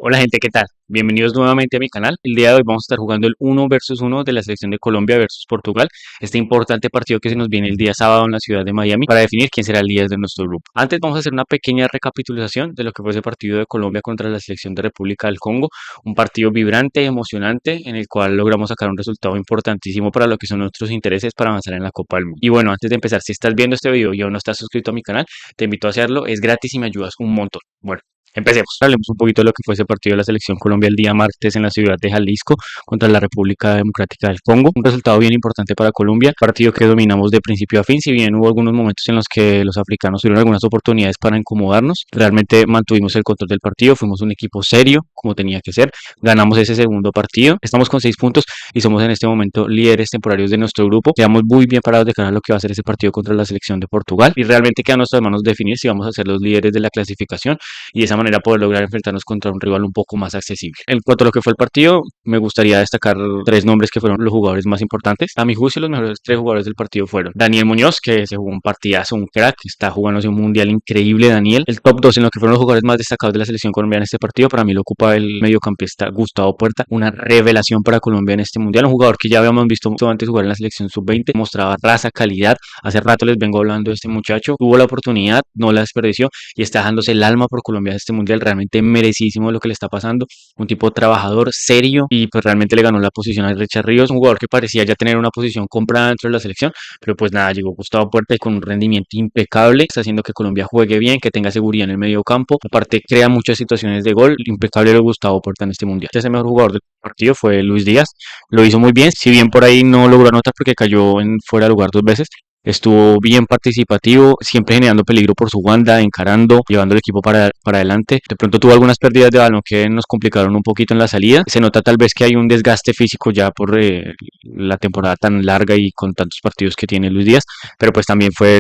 Hola gente, ¿qué tal? Bienvenidos nuevamente a mi canal. El día de hoy vamos a estar jugando el 1 versus 1 de la selección de Colombia versus Portugal. Este importante partido que se nos viene el día sábado en la ciudad de Miami para definir quién será el líder de nuestro grupo. Antes vamos a hacer una pequeña recapitulación de lo que fue ese partido de Colombia contra la selección de República del Congo. Un partido vibrante, emocionante, en el cual logramos sacar un resultado importantísimo para lo que son nuestros intereses para avanzar en la Copa del Mundo. Y bueno, antes de empezar, si estás viendo este video y aún no estás suscrito a mi canal, te invito a hacerlo. Es gratis y me ayudas un montón. Bueno. Empecemos. Hablemos un poquito de lo que fue ese partido de la selección Colombia el día martes en la ciudad de Jalisco contra la República Democrática del Congo. Un resultado bien importante para Colombia, partido que dominamos de principio a fin, si bien hubo algunos momentos en los que los africanos tuvieron algunas oportunidades para incomodarnos, realmente mantuvimos el control del partido, fuimos un equipo serio, como tenía que ser, ganamos ese segundo partido, estamos con 6 puntos y somos en este momento líderes temporarios de nuestro grupo. Quedamos muy bien parados de cara a lo que va a ser ese partido contra la selección de Portugal y realmente queda en nuestras manos definir si vamos a ser los líderes de la clasificación y de esa manera poder lograr enfrentarnos contra un rival un poco más accesible. En cuanto a lo que fue el partido, me gustaría destacar 3 nombres que fueron los jugadores más importantes. A mi juicio, los mejores 3 jugadores del partido fueron Daniel Muñoz, que se jugó un partidazo, un crack, está jugándose un mundial increíble, Daniel. El top 2 en lo que fueron los jugadores más destacados de la selección colombiana en este partido, para mí lo ocupa el mediocampista Gustavo Puerta, una revelación para Colombia en este mundial, un jugador que ya habíamos visto mucho antes jugar en la selección sub-20, mostraba raza, calidad. Hace rato les vengo hablando de este muchacho, tuvo la oportunidad, no la desperdició y está dejándose el alma por Colombia en este mundial, realmente merecidísimo lo que le está pasando, un tipo trabajador, serio y pues realmente le ganó la posición a Richard Ríos, un jugador que parecía ya tener una posición comprada dentro de la selección, pero pues nada, llegó Gustavo Puerta y con un rendimiento impecable, está haciendo que Colombia juegue bien, que tenga seguridad en el medio campo, aparte crea muchas situaciones de gol, impecable lo de Gustavo Puerta en este mundial. Ese mejor jugador del partido fue Luis Díaz, lo hizo muy bien, si bien por ahí no logró anotar porque cayó en fuera de lugar 2 veces. Estuvo bien participativo, siempre generando peligro por su banda, encarando, llevando el equipo para adelante. De pronto tuvo algunas pérdidas de balón que nos complicaron un poquito en la salida. Se nota tal vez que hay un desgaste físico ya por la temporada tan larga y con tantos partidos que tiene Luis Díaz, pero pues también fue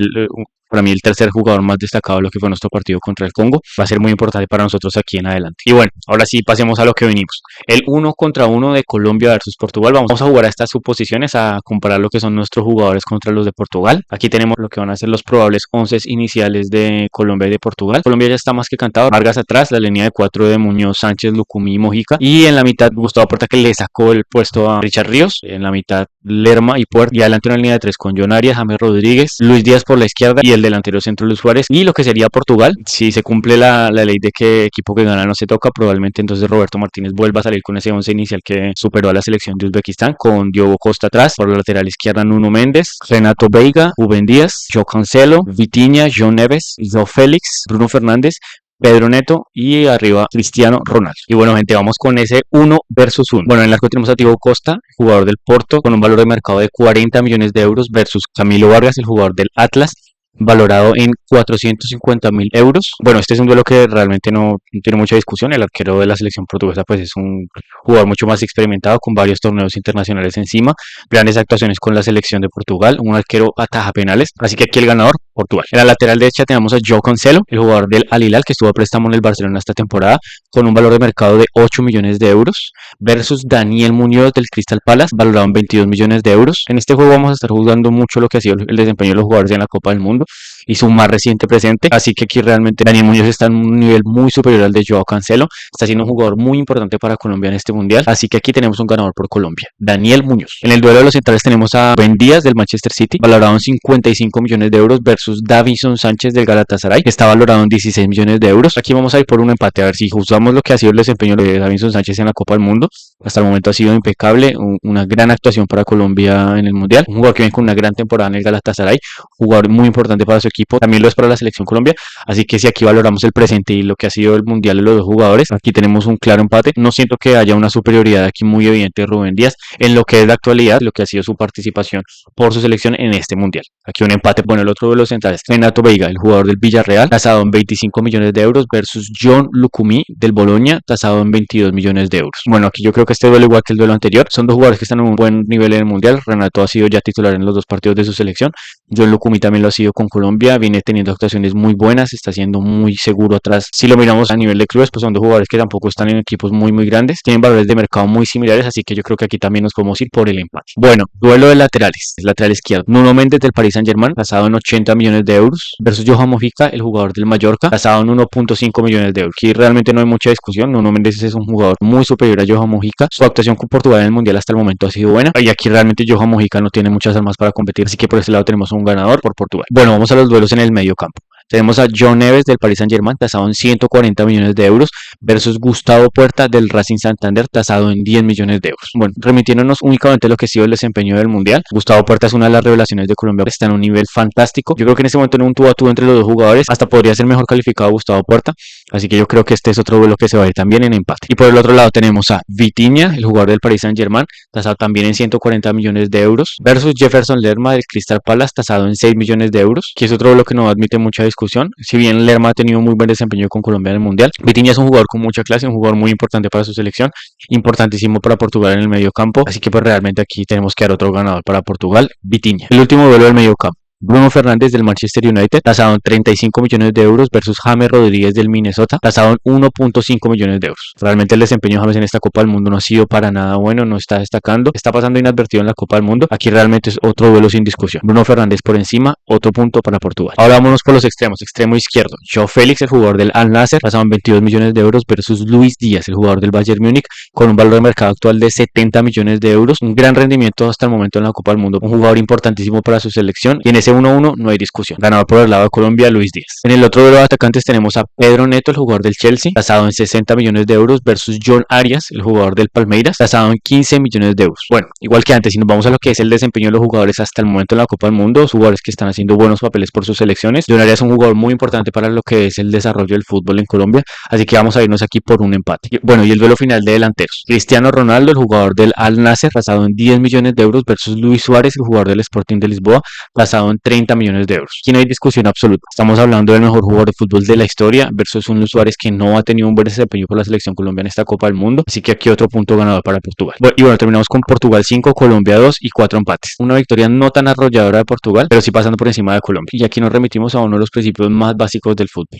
para mí el tercer jugador más destacado de lo que fue nuestro partido contra el Congo. Va a ser muy importante para nosotros aquí en adelante. Y bueno, ahora sí pasemos a lo que venimos. El 1 contra 1 de Colombia versus Portugal. Vamos a jugar a estas suposiciones, a comparar lo que son nuestros jugadores contra los de Portugal. Aquí tenemos lo que van a ser los probables 11 iniciales de Colombia y de Portugal. Colombia ya está más que cantado. Vargas atrás, la línea de 4 de Muñoz, Sánchez, Lucumí y Mojica. Y en la mitad Gustavo Puerta, que le sacó el puesto a Richard Ríos. En la mitad Lerma y Puerta. Y adelante una línea de 3 con John Arias, James Rodríguez, Luis Díaz por la izquierda y el delantero centro Luis Suárez. Y lo que sería Portugal, si se cumple la ley de que equipo que gana no se toca, probablemente entonces Roberto Martínez vuelva a salir con ese 11 inicial que superó a la selección de Uzbekistán, con Diogo Costa atrás, por la lateral izquierda Nuno Méndez, Renato Veiga, Rubén Díaz, João Cancelo, Vitinha, João Neves, João Félix, Bruno Fernández, Pedro Neto y arriba Cristiano Ronaldo. Y bueno, gente, vamos con ese 1 versus 1. Bueno, en el arco tenemos a Diogo Costa, jugador del Porto, con un valor de mercado de 40 millones de euros, versus Camilo Vargas, el jugador del Atlas, valorado en 450.000 euros. Bueno, este es un duelo que realmente no tiene mucha discusión. El arquero de la selección portuguesa pues es un jugador mucho más experimentado, con varios torneos internacionales encima, grandes actuaciones con la selección de Portugal, un arquero ataja penales, así que aquí el ganador, Portugal. En la lateral derecha tenemos a João Cancelo, el jugador del Al Hilal, que estuvo a préstamo en el Barcelona esta temporada, con un valor de mercado de 8 millones de euros, versus Daniel Muñoz del Crystal Palace, valorado en 22 millones de euros. En este juego vamos a estar jugando mucho lo que ha sido el desempeño de los jugadores en la Copa del Mundo y su más reciente presente, así que aquí realmente Daniel Muñoz está en un nivel muy superior al de Joao Cancelo, está siendo un jugador muy importante para Colombia en este mundial, así que aquí tenemos un ganador por Colombia, Daniel Muñoz. En el duelo de los centrales tenemos a Rubén Díaz del Manchester City, valorado en 55 millones de euros, versus Davinson Sánchez del Galatasaray, que está valorado en 16 millones de euros. Aquí vamos a ir por un empate, a ver si juzgamos lo que ha sido el desempeño de Davinson Sánchez en la Copa del Mundo. Hasta el momento ha sido impecable, una gran actuación para Colombia en el mundial, un jugador que viene con una gran temporada en el Galatasaray, jugador muy importante para su equipo, también lo es para la selección Colombia, así que si aquí valoramos el presente y lo que ha sido el mundial de los dos jugadores, aquí tenemos un claro empate. No siento que haya una superioridad aquí muy evidente de Rubén Díaz en lo que es la actualidad, lo que ha sido su participación por su selección en este mundial. Aquí un empate. Bueno, el otro de los centrales, Renato Veiga, el jugador del Villarreal, tasado en 25 millones de euros, versus John Lucumí del Boloña, tasado en 22 millones de euros. Bueno, aquí yo creo que este duelo, igual que el duelo anterior, son dos jugadores que están en un buen nivel en el mundial. Renato ha sido ya titular en los 2 partidos de su selección, John Lucumí también lo ha sido con Colombia. Colombia viene teniendo actuaciones muy buenas, está siendo muy seguro atrás. Si lo miramos a nivel de clubes, pues son dos jugadores que tampoco están en equipos muy grandes, tienen valores de mercado muy similares, así que yo creo que aquí también nos podemos ir por el empate. Bueno, duelo de laterales, lateral izquierdo. Nuno Méndez del Paris Saint-Germain, tasado en 80 millones de euros, versus Johan Mojica, el jugador del Mallorca, tasado en 1.5 millones de euros. Aquí realmente no hay mucha discusión, Nuno Méndez es un jugador muy superior a Johan Mojica, su actuación con Portugal en el Mundial hasta el momento ha sido buena, y aquí realmente Johan Mojica no tiene muchas armas para competir, así que por ese lado tenemos un ganador por Portugal. Bueno, vamos a los duelos en el medio campo. Tenemos a John Neves del Paris Saint-Germain, tasado en 140 millones de euros, versus Gustavo Puerta del Racing Santander, tasado en 10 millones de euros. Bueno, remitiéndonos únicamente a lo que ha sido el desempeño del Mundial, Gustavo Puerta es una de las revelaciones de Colombia, está en un nivel fantástico. Yo creo que en este momento en un tú a tú entre los dos jugadores, hasta podría ser mejor calificado Gustavo Puerta, así que yo creo que este es otro duelo que se va a ir también en empate. Y por el otro lado tenemos a Vitinha, el jugador del Paris Saint-Germain, tasado también en 140 millones de euros, versus Jefferson Lerma del Crystal Palace, tasado en 6 millones de euros, que es otro duelo que no admite mucha discusión. Si bien Lerma ha tenido muy buen desempeño con Colombia en el Mundial, Vitinha es un jugador con mucha clase, un jugador muy importante para su selección, importantísimo para Portugal en el medio campo, así que pues realmente aquí tenemos que dar otro ganador para Portugal, Vitinha. El último duelo del medio campo. Bruno Fernández del Manchester United, tasado en 35 millones de euros, versus James Rodríguez del Minnesota, tasado en 1.5 millones de euros. Realmente el desempeño de James en esta Copa del Mundo no ha sido para nada bueno, no está destacando, está pasando inadvertido en la Copa del Mundo. Aquí realmente es otro duelo sin discusión. Bruno Fernández por encima, otro punto para Portugal. Ahora vámonos por los extremos. Extremo izquierdo, Joao Félix, el jugador del Al Nassr, tasado en 22 millones de euros, versus Luis Díaz, el jugador del Bayern Múnich, con un valor de mercado actual de 70 millones de euros. Un gran rendimiento hasta el momento en la Copa del Mundo, un jugador importantísimo para su selección, y en ese 1-1 no hay discusión. Ganador por el lado de Colombia, Luis Díaz. En el otro duelo de atacantes tenemos a Pedro Neto, el jugador del Chelsea, tasado en 60 millones de euros, versus John Arias, el jugador del Palmeiras, tasado en 15 millones de euros. Bueno, igual que antes, si nos vamos a lo que es el desempeño de los jugadores hasta el momento en la Copa del Mundo, los jugadores que están haciendo buenos papeles por sus selecciones, John Arias es un jugador muy importante para lo que es el desarrollo del fútbol en Colombia, así que vamos a irnos aquí por un empate. Bueno, y el duelo final de delanteros. Cristiano Ronaldo, el jugador del Al Nassr, tasado en 10 millones de euros, versus Luis Suárez, el jugador del Sporting de Lisboa, tasado en 30 millones de euros. Aquí no hay discusión absoluta. Estamos hablando del mejor jugador de fútbol de la historia versus un Luis Suárez que no ha tenido un buen desempeño por la selección colombiana en esta Copa del Mundo. Así que aquí otro punto ganador para Portugal. Bueno, terminamos con Portugal 5, Colombia 2 y 4 empates. Una victoria no tan arrolladora de Portugal, pero sí pasando por encima de Colombia. Y aquí nos remitimos a uno de los principios más básicos del fútbol.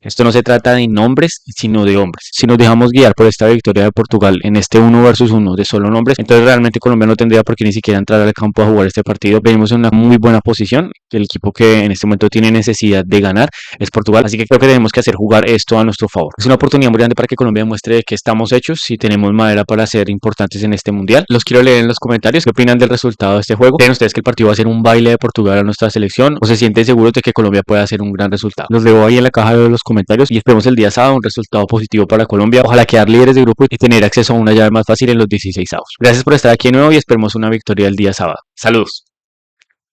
Esto no se trata de nombres, sino de hombres. Si nos dejamos guiar por esta victoria de Portugal en este 1 versus 1 de solo nombres, entonces realmente Colombia no tendría por qué ni siquiera entrar al campo a jugar este partido. Venimos en una muy buena posición. El equipo que en este momento tiene necesidad de ganar es Portugal, así que creo que tenemos que hacer jugar esto a nuestro favor. Es una oportunidad muy grande para que Colombia demuestre de que estamos hechos, si tenemos madera para ser importantes en este mundial. Los quiero leer en los comentarios qué opinan del resultado de este juego. ¿Creen ustedes que el partido va a ser un baile de Portugal a nuestra selección o se sienten seguros de que Colombia puede hacer un gran resultado? Los leo ahí en la caja de los comentarios y esperemos el día sábado un resultado positivo para Colombia. Ojalá quedar líderes de grupo y tener acceso a una llave más fácil en los 16avos. Gracias por estar aquí de nuevo y esperemos una victoria el día sábado. Saludos.